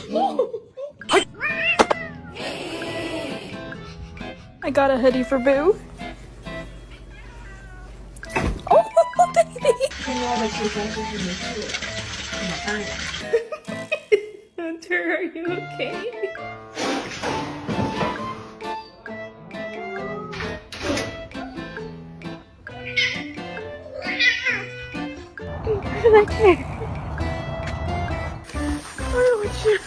I got a hoodie for Boo. Oh, baby! Hunter, are you okay? Right there. I want you.